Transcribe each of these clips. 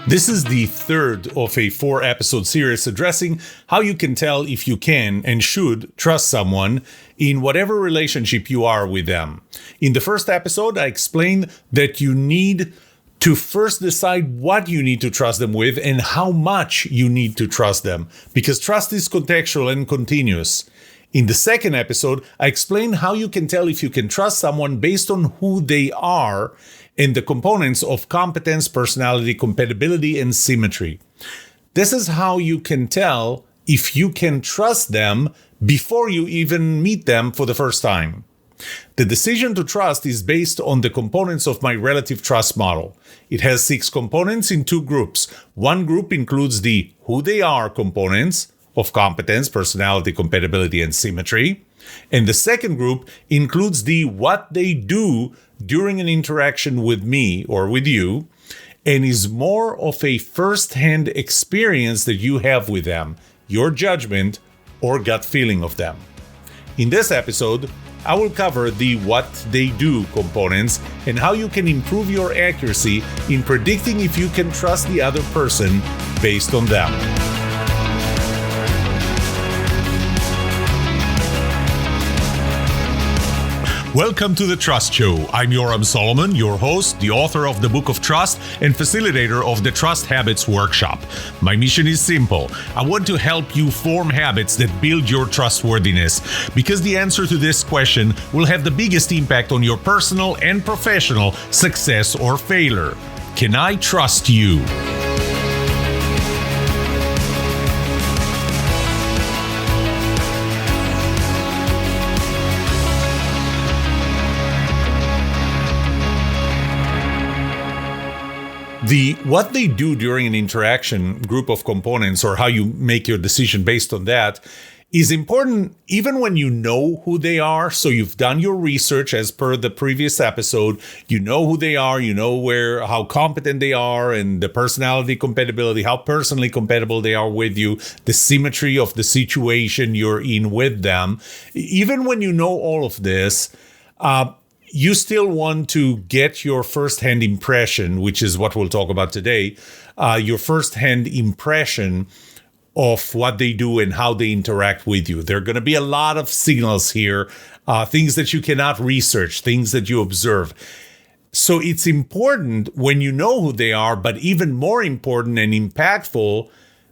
This is the third of a 4-episode series addressing how you can tell if you can and should trust someone in whatever relationship you are with them. In the first episode, I explained that you need to first decide what you need to trust them with and how much you need to trust them, because trust is contextual and continuous. In the second episode, I explained how you can tell if you can trust someone based on who they are and the components of competence, personality, compatibility, and symmetry. This is how you can tell if you can trust them before you even meet them for the first time. The decision to trust is based on the components of my relative trust model. It has 6 components in 2 groups. One group includes the who they are components of competence, personality, compatibility, and symmetry. And the second group includes the what they do during an interaction with me or with you, and is more of a first-hand experience that you have with them, your judgment or gut feeling of them. In this episode, I will cover the what they do components and how you can improve your accuracy in predicting if you can trust the other person based on them. Welcome to The Trust Show. I'm Yoram Solomon, your host, the author of the Book of Trust, and facilitator of the Trust Habits Workshop. My mission is simple. I want to help you form habits that build your trustworthiness, because the answer to this question will have the biggest impact on your personal and professional success or failure. Can I trust you? The what they do during an interaction group of components, or how you make your decision based on that, is important even when you know who they are. So you've done your research as per the previous episode. You know who they are, you know how competent they are, and the personality compatibility, how personally compatible they are with you, the symmetry of the situation you're in with them. Even when you know all of this, you still want to get your first-hand impression, which is what we'll talk about today, your first-hand impression of what they do and how they interact with you. There are going to be a lot of signals here, things that you cannot research, things that you observe. So it's important when you know who they are, but even more important and impactful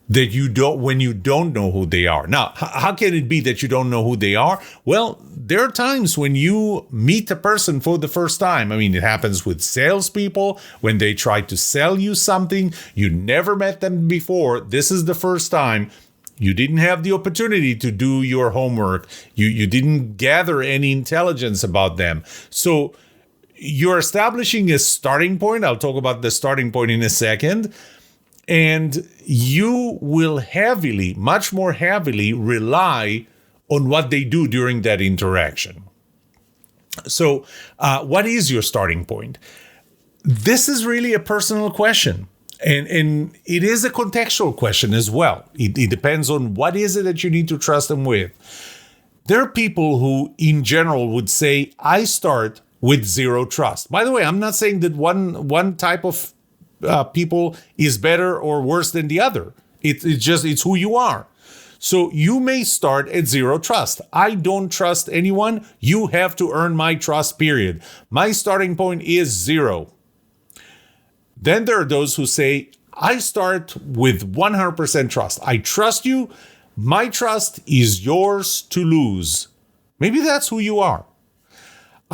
that when you don't know who they are. Now, how can it be that you don't know who they are? Well, there are times when you meet a person for the first time. I mean, it happens with salespeople when they try to sell you something. You never met them before. This is the first time. You didn't have the opportunity to do your homework. You didn't gather any intelligence about them. So you're establishing a starting point. I'll talk about the starting point in a second. And you will much more heavily rely on what they do during that interaction. So what is your starting point? This is really a personal question. And it is a contextual question as well. It depends on what is it that you need to trust them with. There are people who, in general, would say, I start with zero trust. By the way, I'm not saying that one type of people is better or worse than the other. It's who you are. So you may start at zero trust. I don't trust anyone. You have to earn my trust, period. My starting point is 0. Then there are those who say, I start with 100% trust. I trust you. My trust is yours to lose. Maybe that's who you are.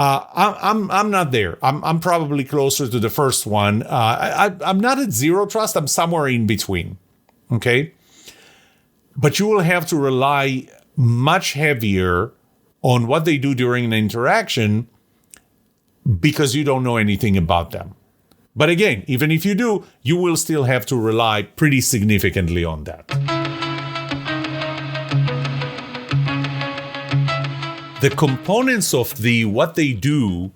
I'm not there. I'm probably closer to the first one. I'm not at zero trust. I'm somewhere in between. Okay. But you will have to rely much heavier on what they do during an interaction because you don't know anything about them. But again, even if you do, you will still have to rely pretty significantly on that. The components of what they do,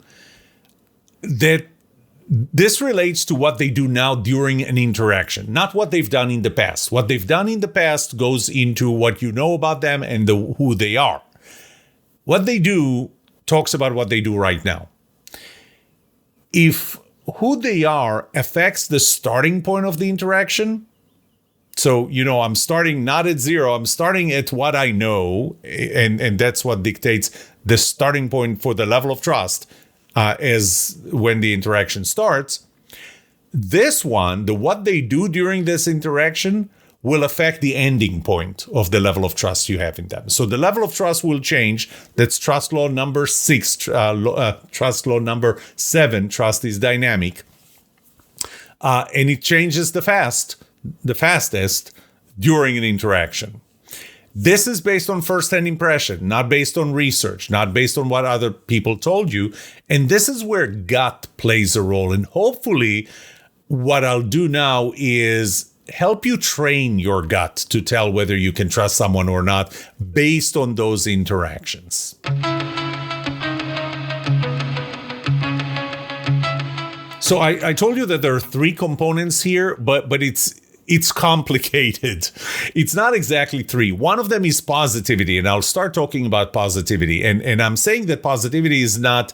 that this relates to what they do now during an interaction, not what they've done in the past. What they've done in the past goes into what you know about them and who they are. What they do talks about what they do right now. If who they are affects the starting point of the interaction. So, I'm starting not at zero, I'm starting at what I know, and that's what dictates the starting point for the level of trust as when the interaction starts. This one, the what they do during this interaction, will affect the ending point of the level of trust you have in them. So the level of trust will change. That's trust law number 6, trust law number 7. Trust is dynamic. And it changes the fastest during an interaction. This is based on first-hand impression, not based on research, not based on what other people told you. And this is where gut plays a role. And hopefully what I'll do now is help you train your gut to tell whether you can trust someone or not based on those interactions. So I told you that there are 3 components here, but it's complicated. It's not exactly 3. One of them is positivity, and I'll start talking about positivity. And I'm saying that positivity is not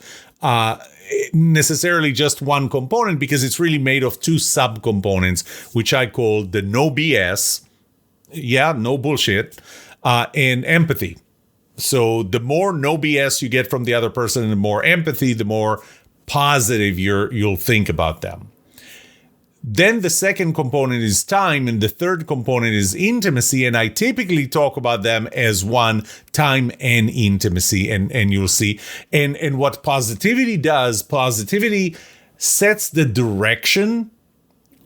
necessarily just one component, because it's really made of 2 subcomponents, which I call the no BS, no bullshit, and empathy. So the more no BS you get from the other person and the more empathy, the more positive you'll think about them. Then the second component is time, and the third component is intimacy, and I typically talk about them as one, time and intimacy, and you'll see. And what positivity does, positivity sets the direction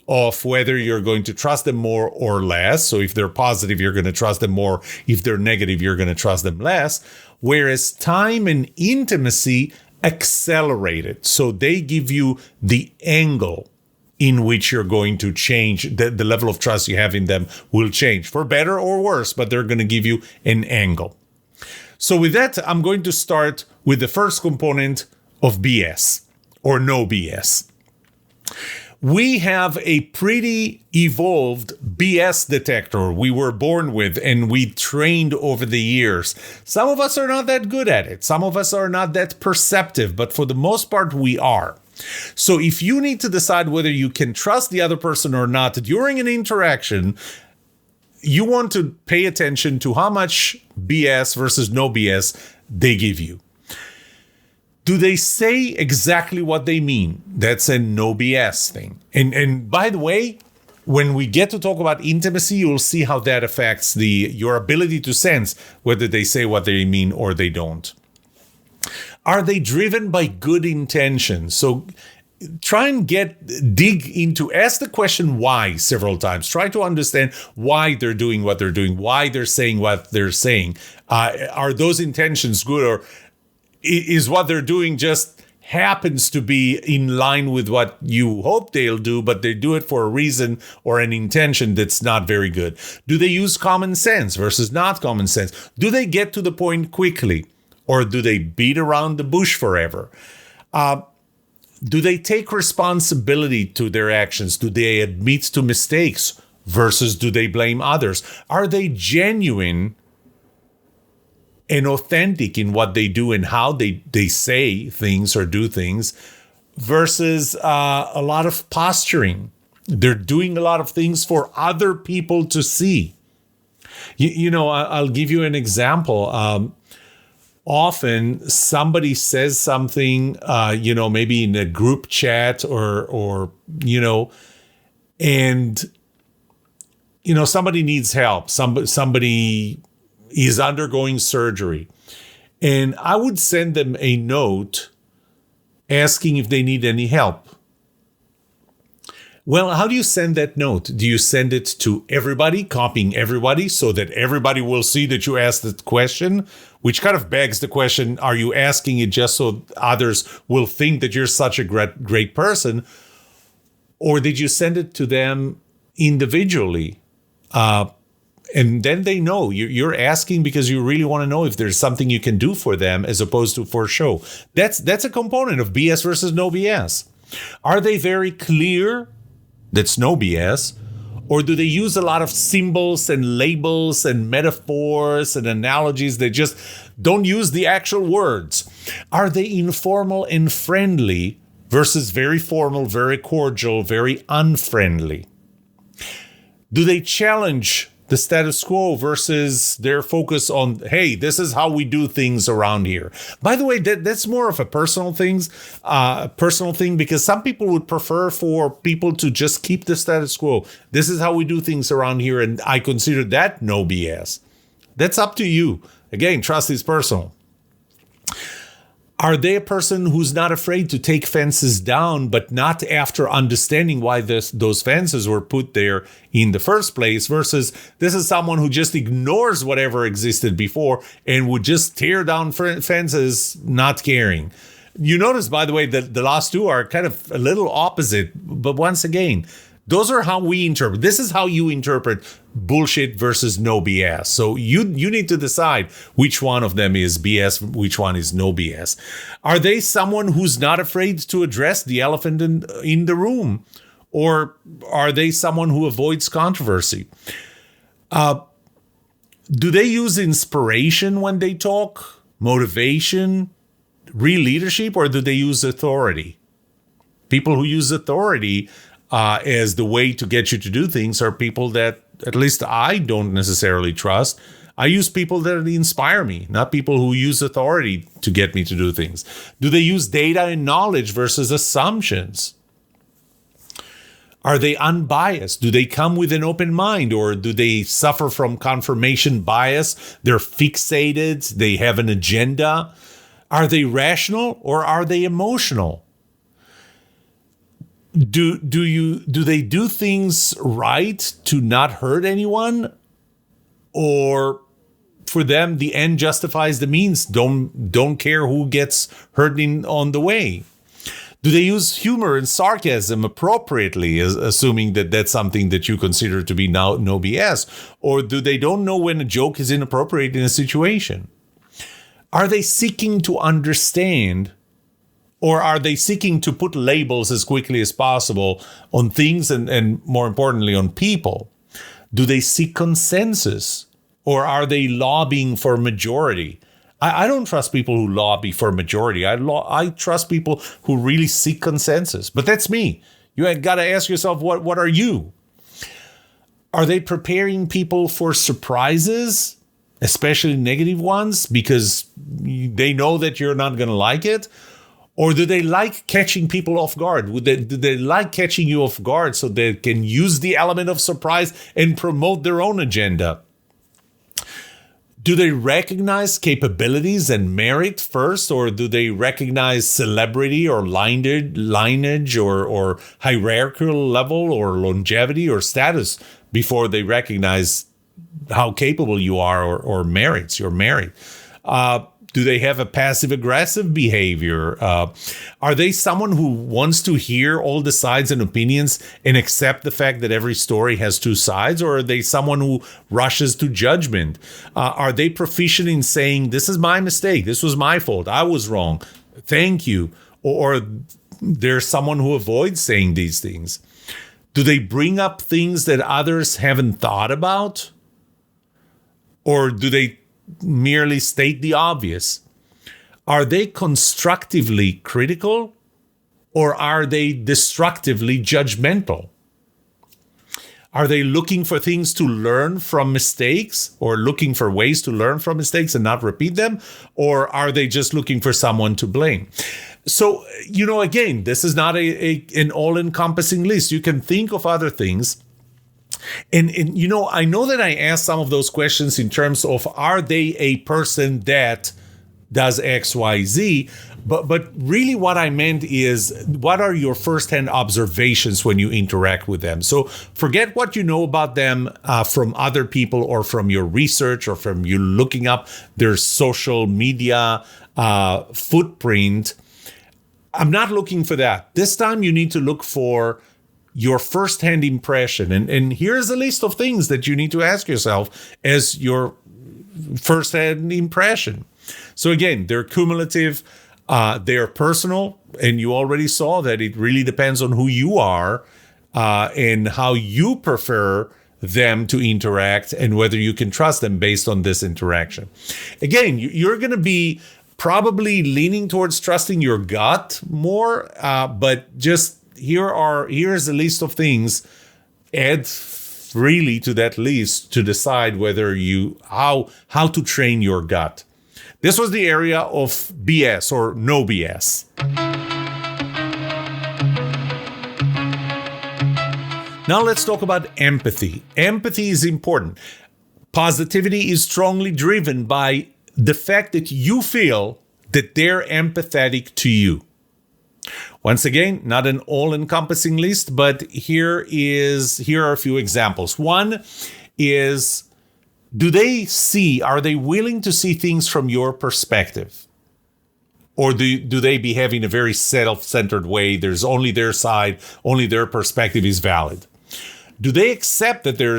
of whether you're going to trust them more or less. So if they're positive, you're going to trust them more. If they're negative, you're going to trust them less. Whereas time and intimacy accelerate it. So they give you the angle in which you're going to change, the level of trust you have in them will change for better or worse, but they're going to give you an angle. So with that, I'm going to start with the first component of BS, or no BS. We have a pretty evolved BS detector we were born with and we trained over the years. Some of us are not that good at it. Some of us are not that perceptive, but for the most part, we are. So if you need to decide whether you can trust the other person or not during an interaction, you want to pay attention to how much BS versus no BS they give you. Do they say exactly what they mean? That's a no BS thing. And by the way, when we get to talk about intimacy, you'll see how that affects your ability to sense whether they say what they mean or they don't. Are they driven by good intentions? So try and ask the question why several times. Try to understand why they're doing what they're doing, why they're saying what they're saying. Are those intentions good, or is what they're doing just happens to be in line with what you hope they'll do, but they do it for a reason or an intention that's not very good? Do they use common sense versus not common sense? Do they get to the point quickly? Or do they beat around the bush forever? Do they take responsibility to their actions? Do they admit to mistakes versus do they blame others? Are they genuine and authentic in what they do and how they say things or do things versus a lot of posturing? They're doing a lot of things for other people to see. I'll give you an example. Often somebody says something, maybe in a group chat or and, somebody needs help. Somebody is undergoing surgery. And I would send them a note asking if they need any help. Well, how do you send that note? Do you send it to everybody, copying everybody so that everybody will see that you asked the question? Which kind of begs the question, are you asking it just so others will think that you're such a great person? Or did you send it to them individually? And then they know you're asking because you really want to know if there's something you can do for them as opposed to for show. That's a component of BS versus no BS. Are they very clear? That's no BS. Or do they use a lot of symbols and labels and metaphors and analogies? They just don't use the actual words. Are they informal and friendly versus very formal, very cordial, very unfriendly? Do they challenge the status quo versus their focus on, hey, this is how we do things around here? By the way, that's more of a personal thing, because some people would prefer for people to just keep the status quo. This is how we do things around here, and I consider that no BS. That's up to you. Again, trust is personal. Are they a person who's not afraid to take fences down, but not after understanding why those fences were put there in the first place, versus this is someone who just ignores whatever existed before and would just tear down fences, not caring? You notice, by the way, that the last two are kind of a little opposite, but once again, those are how we interpret. This is how you interpret bullshit versus no BS. So you need to decide which one of them is BS, which one is no BS. Are they someone who's not afraid to address the elephant in the room? Or are they someone who avoids controversy? Do they use inspiration when they talk, motivation, real leadership, or do they use authority? People who use authority as the way to get you to do things are people that at least I don't necessarily trust. I use people that inspire me, not people who use authority to get me to do things. Do they use data and knowledge versus assumptions? Are they unbiased? Do they come with an open mind, or do they suffer from confirmation bias? They're fixated. They have an agenda. Are they rational or are they emotional? Do they do things right to not hurt anyone, or for them the end justifies the means? Don't care who gets hurt on the way. Do they use humor and sarcasm appropriately, assuming that that's something that you consider to be no BS, or do they don't know when a joke is inappropriate in a situation? Are they seeking to understand? Or are they seeking to put labels as quickly as possible on things and more importantly, on people? Do they seek consensus? Or are they lobbying for majority? I don't trust people who lobby for majority. I trust people who really seek consensus. But that's me. You got to ask yourself, what are you? Are they preparing people for surprises, especially negative ones, because they know that you're not going to like it? Or do they like catching people off guard? Do they like catching you off guard so they can use the element of surprise and promote their own agenda? Do they recognize capabilities and merit first, or do they recognize celebrity or lineage or hierarchical level or longevity or status before they recognize how capable you are or merits your merit? Do they have a passive-aggressive behavior? Are they someone who wants to hear all the sides and opinions and accept the fact that every story has two sides? Or are they someone who rushes to judgment? Are they proficient in saying, this is my mistake, this was my fault, I was wrong, thank you? Or there's someone who avoids saying these things? Do they bring up things that others haven't thought about? Or do they merely state the obvious? Are they constructively critical, or are they destructively judgmental? Are they looking for things to learn from mistakes, or looking for ways to learn from mistakes and not repeat them? Or are they just looking for someone to blame? So, again, this is not an all-encompassing list. You can think of other things. And I know that I asked some of those questions in terms of, are they a person that does X, Y, Z? But really what I meant is, what are your firsthand observations when you interact with them? So forget what you know about them from other people, or from your research, or from you looking up their social media footprint. I'm not looking for that. This time you need to look for your firsthand impression. And here's a list of things that you need to ask yourself as your firsthand impression. So again, they're cumulative, they're personal, and you already saw that it really depends on who you are and how you prefer them to interact, and whether you can trust them based on this interaction. Again, you're going to be probably leaning towards trusting your gut more, but just here's a list of things. Add freely to that list to decide whether how to train your gut. This was the area of BS or no BS. Now let's talk about empathy. Empathy is important. Positivity is strongly driven by the fact that you feel that they're empathetic to you. Once again, not an all-encompassing list, but here are a few examples. One is, are they willing to see things from your perspective? Or do they behave in a very self-centered way? There's only their side, only their perspective is valid. Do they accept that there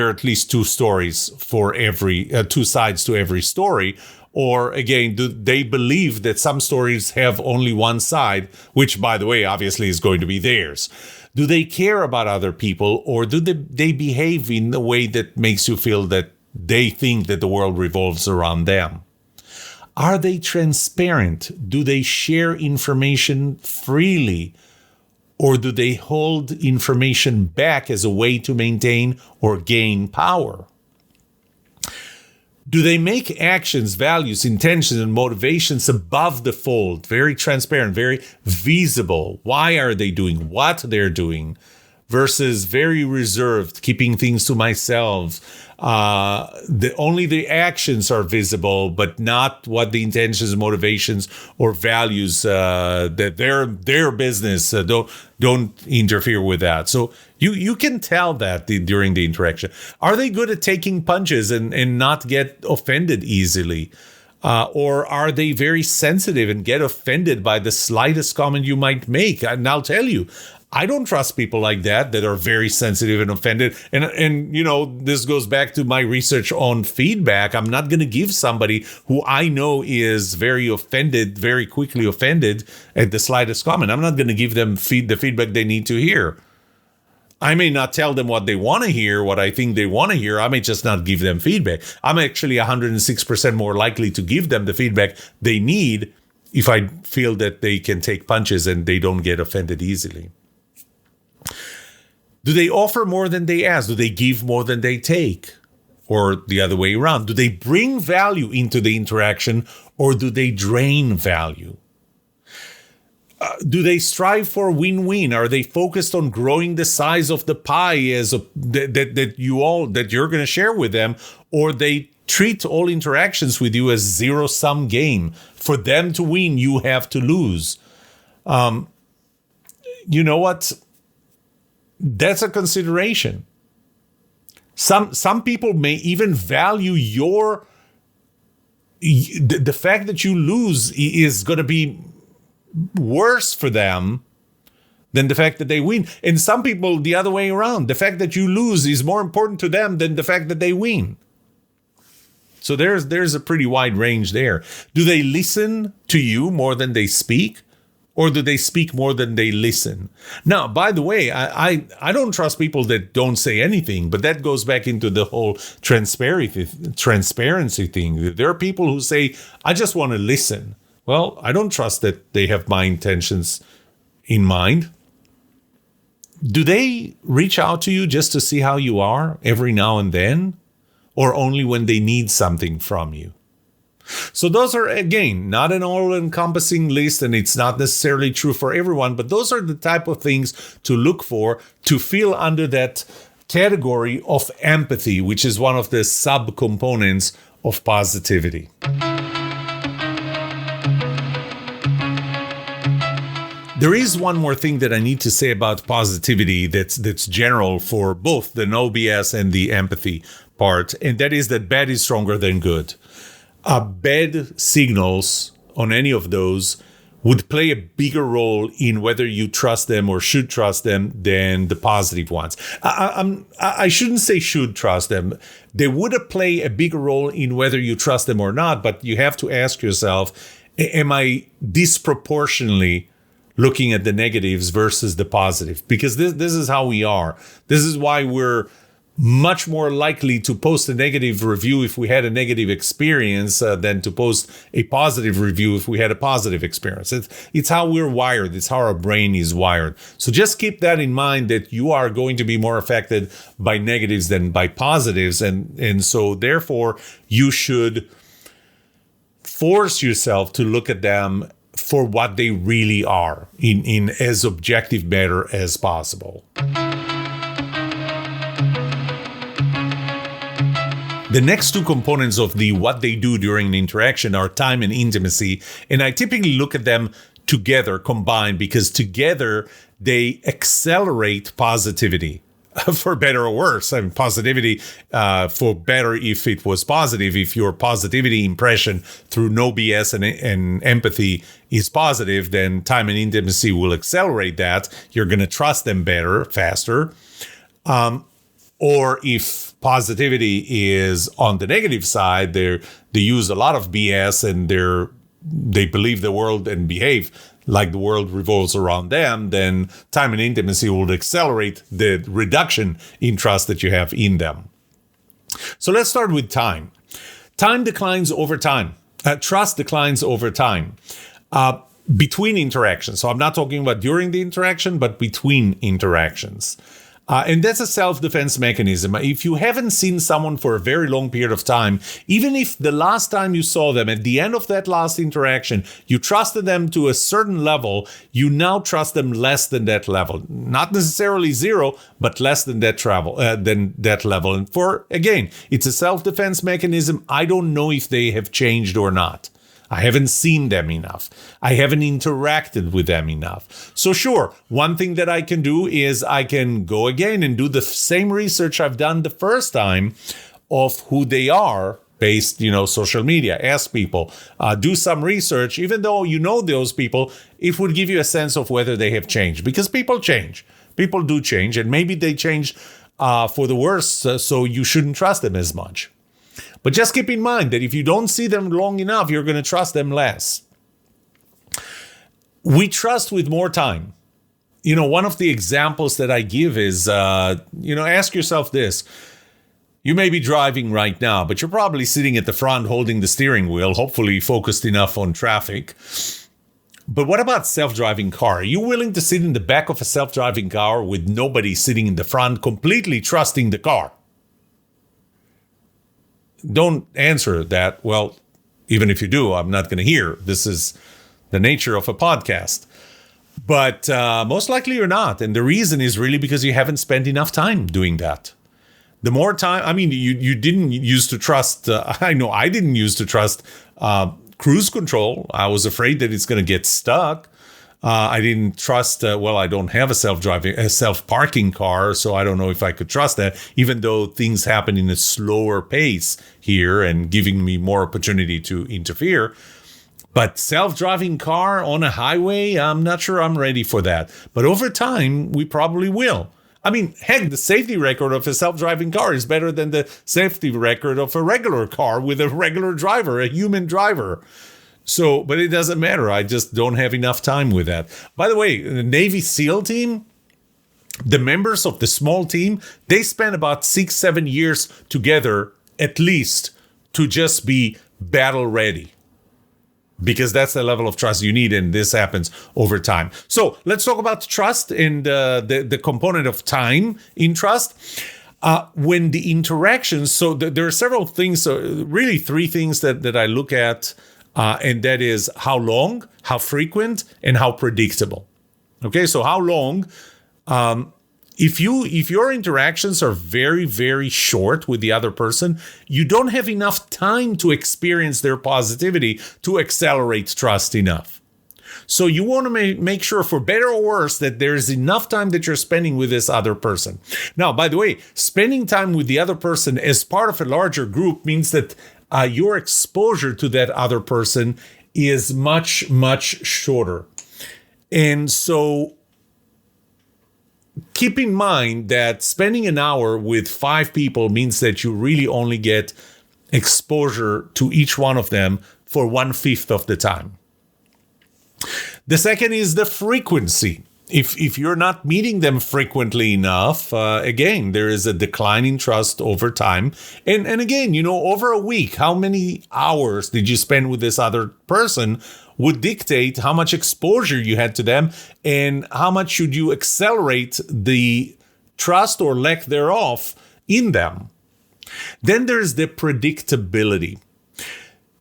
are at least two stories for two sides to every story? Or again, do they believe that some stories have only one side, which, by the way, obviously is going to be theirs? Do they care about other people, or do they behave in a way that makes you feel that they think that the world revolves around them? Are they transparent? Do they share information freely? Or do they hold information back as a way to maintain or gain power? Do they make actions, values, intentions, and motivations above the fold? Very transparent, very visible. Why are they doing what they're doing? Versus very reserved, keeping things to myself. Only the actions are visible, but not what the intentions, motivations, or values. That their business. Don't interfere with that. So you can tell that during the interaction. Are they good at taking punches and not get offended easily? Or are they very sensitive and get offended by the slightest comment you might make? And I'll tell you, I don't trust people like that are very sensitive and offended. And this goes back to my research on feedback. I'm not going to give somebody who I know is very offended, very quickly offended at the slightest comment. I'm not going to give them the feedback they need to hear. I may not tell them what they want to hear, what I think they want to hear. I may just not give them feedback. I'm actually 106% more likely to give them the feedback they need if I feel that they can take punches and they don't get offended easily. Do they offer more than they ask? Do they give more than they take? Or the other way around? Do they bring value into the interaction, or do they drain value? Do they strive for win-win? Are they focused on growing the size of the pie that you're going to share with them, or they treat all interactions with you as zero-sum game? For them to win, you have to lose. You know what? That's a consideration. Some people may even value the fact that you lose is going to be worse for them than the fact that they win. And some people, the other way around, the fact that you lose is more important to them than the fact that they win. So there's a pretty wide range there. Do they listen to you more than they speak? Or do they speak more than they listen? Now, by the way, I don't trust people that don't say anything, but that goes back into the whole transparency thing. There are people who say, I just want to listen. Well, I don't trust that they have my intentions in mind. Do they reach out to you just to see how you are every now and then? Or only when they need something from you? So those are, again, not an all-encompassing list, and it's not necessarily true for everyone, but those are the type of things to look for to feel under that category of empathy, which is one of the subcomponents of positivity. There is one more thing that I need to say about positivity that's general for both the no BS and the empathy part, and that is that bad is stronger than good. Bad signals on any of those would play a bigger role in whether you trust them or should trust them than the positive ones. I shouldn't say should trust them. They would play a bigger role in whether you trust them or not, but you have to ask yourself, am I disproportionately looking at the negatives versus the positive? Because this is how we are. This is why we're much more likely to post a negative review if we had a negative experience than to post a positive review if we had a positive experience. It's how we're wired. It's how our brain is wired. So just keep that in mind, that you are going to be more affected by negatives than by positives. And so therefore, you should force yourself to look at them for what they really are in as objective manner as possible. The next two components of the what they do during an interaction are time and intimacy. And I typically look at them together, combined, because together they accelerate positivity. For better or worse. I mean, positivity for better if it was positive. If your positivity impression through no BS and empathy is positive, then time and intimacy will accelerate that. You're going to trust them better, faster. Or if positivity is on the negative side, they use a lot of BS and they believe the world and behave like the world revolves around them, then time and intimacy will accelerate the reduction in trust that you have in them. So let's start with time. Time declines over time. Trust declines over time between interactions. So I'm not talking about during the interaction, but between interactions. And that's a self-defense mechanism. If you haven't seen someone for a very long period of time, even if the last time you saw them, at the end of that last interaction, you trusted them to a certain level, you now trust them less than that level. Not necessarily zero, but less than that level. And again, it's a self-defense mechanism. I don't know if they have changed or not. I haven't seen them enough. I haven't interacted with them enough. So sure, one thing that I can do is I can go again and do the same research I've done the first time of who they are based, social media. Ask people, do some research. Even though you know those people, it would give you a sense of whether they have changed, because people change. People do change, and maybe they change for the worse, so you shouldn't trust them as much. But just keep in mind that if you don't see them long enough, you're going to trust them less. We trust with more time. One of the examples that I give is, ask yourself this. You may be driving right now, but you're probably sitting at the front holding the steering wheel, hopefully focused enough on traffic. But what about self-driving car? Are you willing to sit in the back of a self-driving car with nobody sitting in the front, completely trusting the car? Don't answer that. Well, even if you do, I'm not going to hear. This is the nature of a podcast. But most likely you're not. And the reason is really because you haven't spent enough time doing that. The more time, you didn't used to trust, I know I didn't used to trust cruise control. I was afraid that it's going to get stuck. I didn't trust, I don't have a self-parking car, so I don't know if I could trust that, even though things happen in a slower pace here and giving me more opportunity to interfere. But self-driving car on a highway, I'm not sure I'm ready for that. But over time, we probably will. Heck, the safety record of a self-driving car is better than the safety record of a regular car with a regular driver, a human driver. So, but it doesn't matter. I just don't have enough time with that. By the way, the Navy SEAL team, the members of the small team, they spend about 6-7 years together, at least, to just be battle ready. Because that's the level of trust you need, and this happens over time. So let's talk about trust and the component of time in trust. When the interactions, so there are several things, really three things that I look at. And that is how long, how frequent, and how predictable. Okay, so how long? If your interactions are very, very short with the other person, you don't have enough time to experience their positivity to accelerate trust enough. So you want to make sure, for better or worse, that there is enough time that you're spending with this other person. Now, by the way, spending time with the other person as part of a larger group means that your exposure to that other person is much, much shorter. And so keep in mind that spending an hour with 5 people means that you really only get exposure to each one of them for 1/5 of the time. The second is the frequency. if you're not meeting them frequently enough, again, there is a decline in trust over time. And again, over a week, how many hours did you spend with this other person would dictate how much exposure you had to them and how much should you accelerate the trust or lack thereof in them. Then there's the predictability.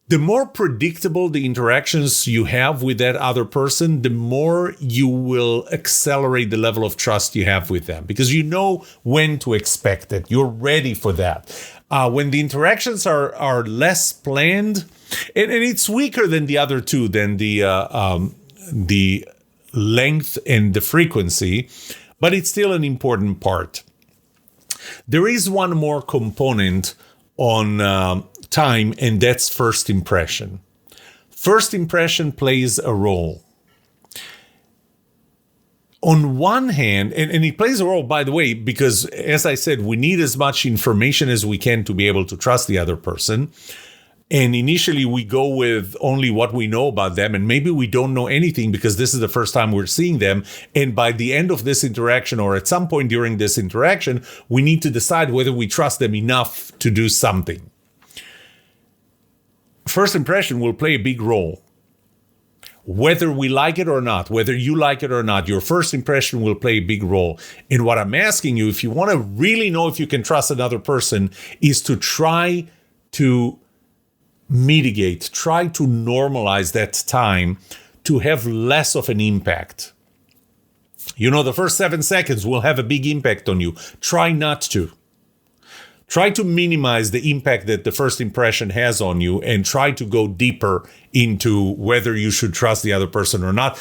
The more predictable the interactions you have with that other person, the more you will accelerate the level of trust you have with them because you know when to expect it. You're ready for that. When the interactions are less planned, and it's weaker than the other two, than the length and the frequency, but it's still an important part. There is one more component on time, and that's first impression. First impression plays a role. On one hand, and it plays a role, by the way, because as I said, we need as much information as we can to be able to trust the other person. And initially we go with only what we know about them, and maybe we don't know anything because this is the first time we're seeing them. And by the end of this interaction, or at some point during this interaction, we need to decide whether we trust them enough to do something. First impression will play a big role. Whether we like it or not, whether you like it or not, your first impression will play a big role. And what I'm asking you, if you want to really know if you can trust another person, is to try to mitigate, try to normalize that time to have less of an impact. The first 7 seconds will have a big impact on you. Try not to. Try to minimize the impact that the first impression has on you and try to go deeper into whether you should trust the other person or not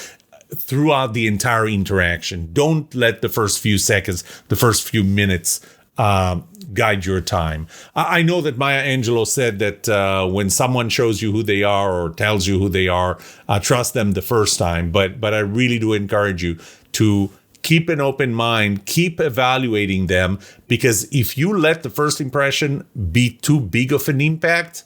throughout the entire interaction. Don't let the first few seconds, the first few minutes guide your time. I know that Maya Angelou said that when someone shows you who they are or tells you who they are, trust them the first time. But I really do encourage you to keep an open mind, keep evaluating them, because if you let the first impression be too big of an impact,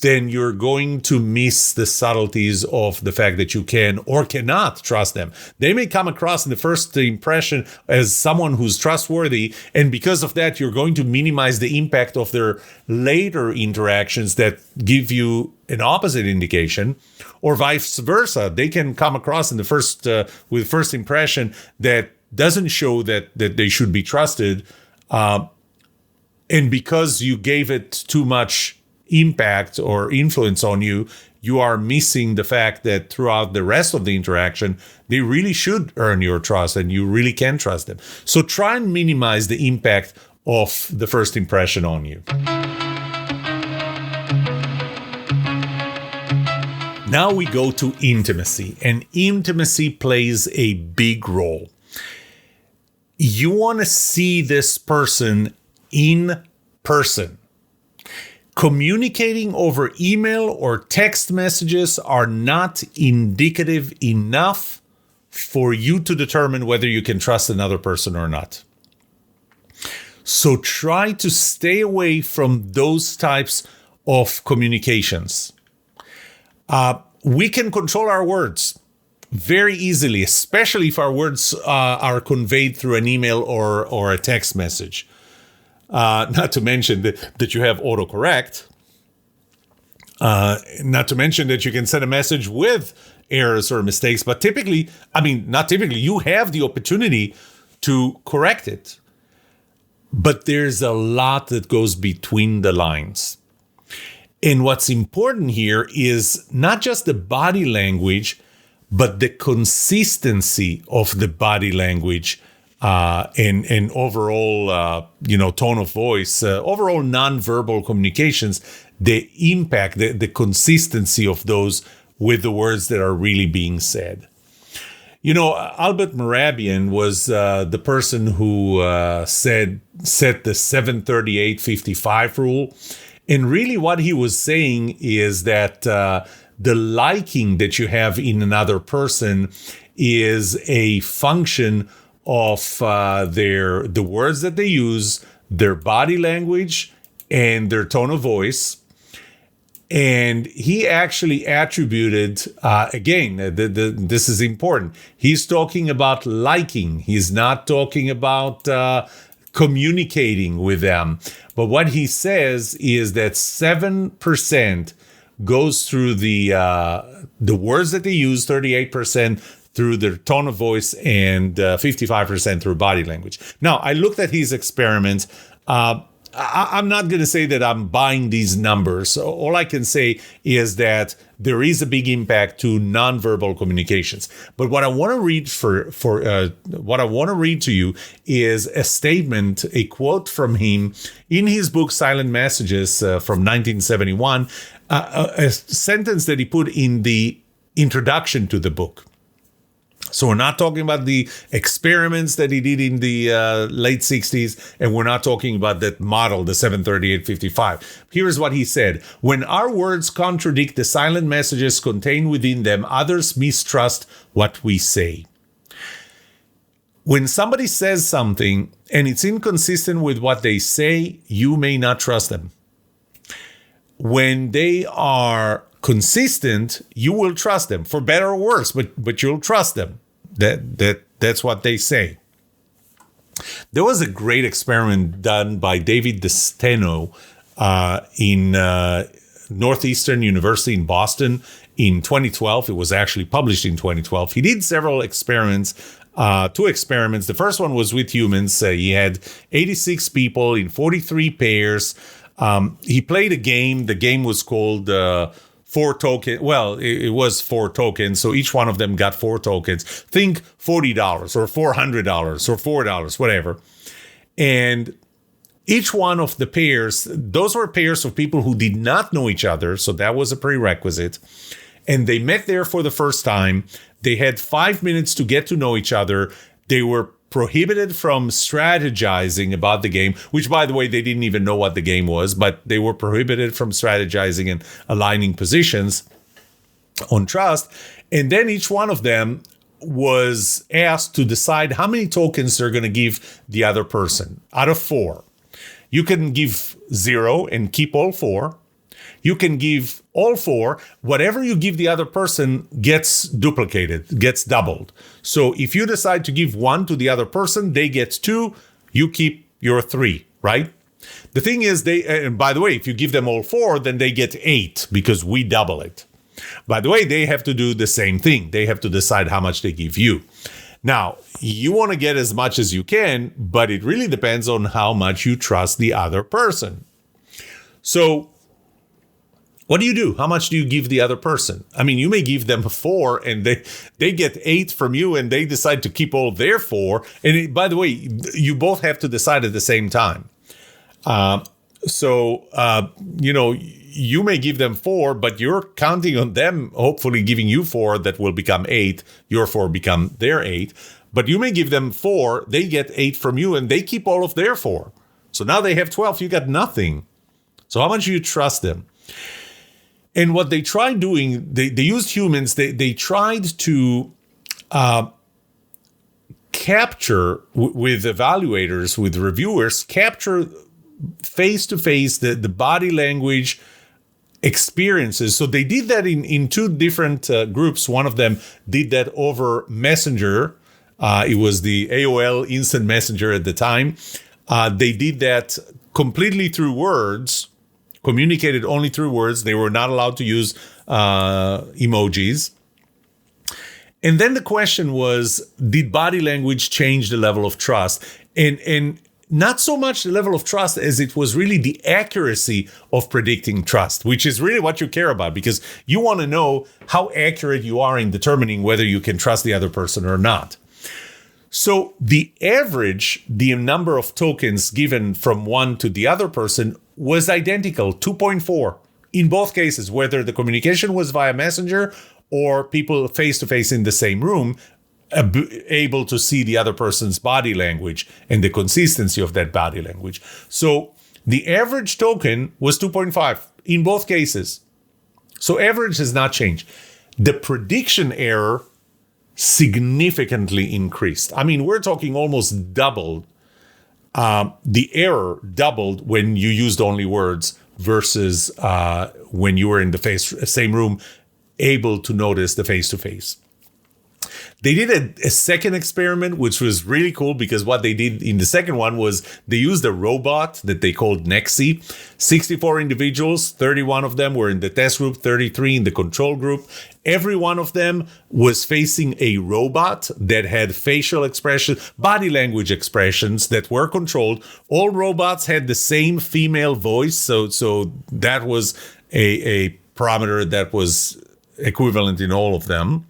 then you're going to miss the subtleties of the fact that you can or cannot trust them. They may come across in the first impression as someone who's trustworthy, and because of that, you're going to minimize the impact of their later interactions that give you an opposite indication, or vice versa. They can come across in the first with first impression that doesn't show that they should be trusted, and because you gave it too much impact or influence on you, you are missing the fact that throughout the rest of the interaction, they really should earn your trust and you really can trust them. So try and minimize the impact of the first impression on you. Now we go to intimacy, and intimacy plays a big role. You want to see this person in person. Communicating over email or text messages are not indicative enough for you to determine whether you can trust another person or not. So try to stay away from those types of communications. We can control our words very easily, especially if our words are conveyed through an email or a text message. Not to mention that you have autocorrect. Not to mention that you can send a message with errors or mistakes. But not typically, you have the opportunity to correct it. But there's a lot that goes between the lines. And what's important here is not just the body language, but the consistency of the body language and overall, tone of voice, overall nonverbal communications, the impact, the consistency of those with the words that are really being said. Albert Mehrabian was the person who set the 738-55 rule. And really what he was saying is that the liking that you have in another person is a function of the words that they use, their body language, and their tone of voice. And he actually attributed, again, this is important. He's talking about liking. He's not talking about communicating with them. But what he says is that 7% goes through the words that they use, 38% through their tone of voice, and 55% through body language. Now, I looked at his experiments. I'm not going to say that I'm buying these numbers. All I can say is that there is a big impact to nonverbal communications. But what I want to read what I want to read to you is a statement, a quote from him in his book Silent Messages from 1971, a sentence that he put in the introduction to the book. So we're not talking about the experiments that he did in the late 60s, and we're not talking about that model, the 73855. Here's what he said. When our words contradict the silent messages contained within them, others mistrust what we say. When somebody says something and it's inconsistent with what they say, you may not trust them. When they are consistent, you will trust them, for better or worse, but you'll trust them. That's what they say. There was a great experiment done by David DeSteno in Northeastern University in Boston in 2012. It was actually published in 2012. He did several experiments, 2 experiments. The first one was with humans. He had 86 people in 43 pairs. He played a game. The game was called 4 tokens. Well, it was 4 tokens. So each one of them got 4 tokens. Think $40 or $400 or $4, whatever. And each one of the pairs, those were pairs of people who did not know each other. So that was a prerequisite. And they met there for the first time. They had 5 minutes to get to know each other. They were prohibited from strategizing about the game, which, by the way, they didn't even know what the game was, but they were prohibited from strategizing and aligning positions on trust. And then each one of them was asked to decide how many tokens they're going to give the other person out of 4. You can give 0 and keep all 4. You can give all 4. Whatever you give the other person gets duplicated, gets doubled. So if you decide to give 1 to the other person, they get 2. You keep your 3, right? The thing is, and by the way, if you give them all 4, then they get 8 because we double it. By the way, they have to do the same thing. They have to decide how much they give you. Now, you want to get as much as you can, but it really depends on how much you trust the other person. So what do you do? How much do you give the other person? I mean, you may give them 4 and they get 8 from you and they decide to keep all their 4. And by the way, you both have to decide at the same time. You may give them 4, but you're counting on them hopefully giving you 4 that will become 8. Your 4 become their 8. But you may give them 4, they get 8 from you and they keep all of their 4. So now they have 12, you got nothing. So how much do you trust them? And what they tried doing, they used humans, they tried to capture, with evaluators, with reviewers, capture face-to-face the body language experiences. So they did that in 2 different groups. One of them did that over Messenger. It was the AOL Instant Messenger at the time. They did that completely through words, communicated only through words. They were not allowed to use emojis. And then the question was, did body language change the level of trust? And not so much the level of trust as it was really the accuracy of predicting trust, which is really what you care about, because you want to know how accurate you are in determining whether you can trust the other person or not. So the average, the number of tokens given from one to the other person was identical, 2.4 in both cases, whether the communication was via Messenger or people face-to-face in the same room, able to see the other person's body language and the consistency of that body language. So the average token was 2.5 in both cases. So average has not changed. The prediction error significantly increased. I mean, we're talking almost doubled. The error doubled when you used only words versus when you were in the same room, able to notice the face-to-face. They did a second experiment, which was really cool, because what they did in the second one was they used a robot that they called Nexi. 64 individuals, 31 of them were in the test group, 33 in the control group. Every one of them was facing a robot that had facial expressions, body language expressions that were controlled. All robots had the same female voice, so that was a parameter that was equivalent in all of them.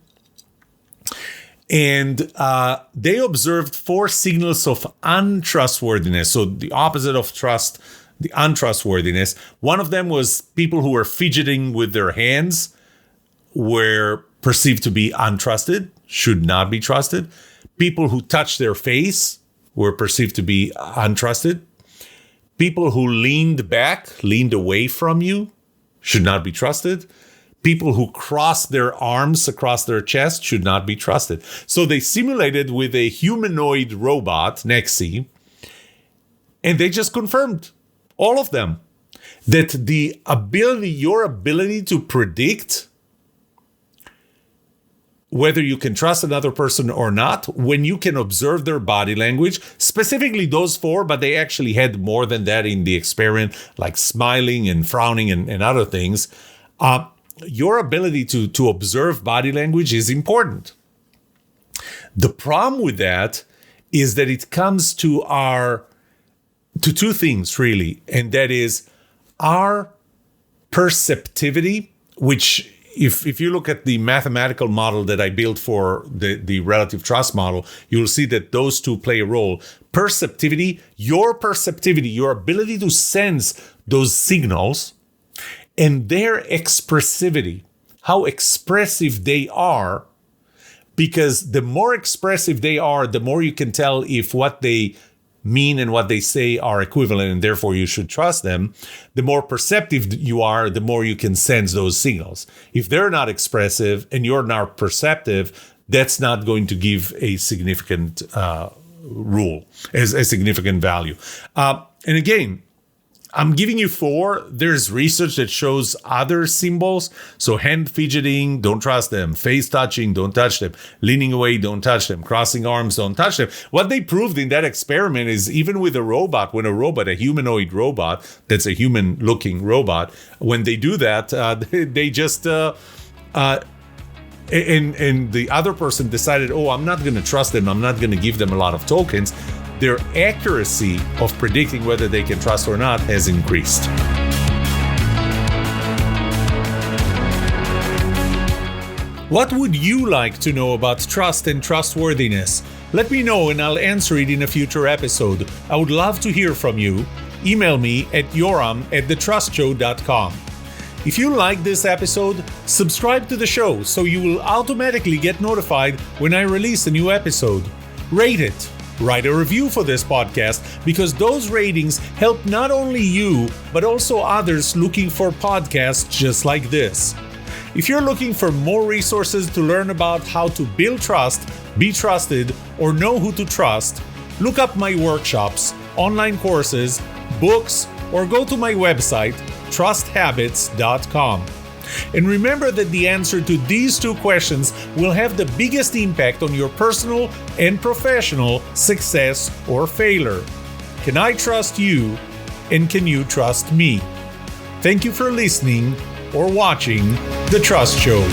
And they observed 4 signals of untrustworthiness. So the opposite of trust, the untrustworthiness. One of them was people who were fidgeting with their hands were perceived to be untrusted, should not be trusted. People who touched their face were perceived to be untrusted. People who leaned away from you, should not be trusted. People who cross their arms across their chest should not be trusted. So they simulated with a humanoid robot, Nexi, and they just confirmed, all of them, that your ability to predict whether you can trust another person or not, when you can observe their body language, specifically those 4, but they actually had more than that in the experiment, like smiling and frowning and other things. Your ability to observe body language is important. The problem with that is that it comes to 2 things, really, and that is our perceptivity, which if you look at the mathematical model that I built for the relative trust model, you'll see that those 2 play a role. Perceptivity, your ability to sense those signals, and their expressivity, how expressive they are, because the more expressive they are, the more you can tell if what they mean and what they say are equivalent, and therefore you should trust them. The more perceptive you are, the more you can sense those signals. If they're not expressive and you're not perceptive, that's not going to give a significant rule, as a significant value. And again, I'm giving you 4. There's research that shows other symbols. So hand fidgeting, don't trust them. Face touching, don't touch them. Leaning away, don't touch them. Crossing arms, don't touch them. What they proved in that experiment is even with a robot, a humanoid robot, that's a human-looking robot, when they do that, they just... and the other person decided, I'm not going to trust them. I'm not going to give them a lot of tokens. Their accuracy of predicting whether they can trust or not has increased. What would you like to know about trust and trustworthiness? Let me know and I'll answer it in a future episode. I would love to hear from you. Email me at yoram@thetrustshow.com. If you like this episode, subscribe to the show so you will automatically get notified when I release a new episode. Rate it. Write a review for this podcast, because those ratings help not only you, but also others looking for podcasts just like this. If you're looking for more resources to learn about how to build trust, be trusted, or know who to trust, look up my workshops, online courses, books, or go to my website, trusthabits.com. And remember that the answer to these 2 questions will have the biggest impact on your personal and professional success or failure. Can I trust you? And can you trust me? Thank you for listening or watching The Trust Show.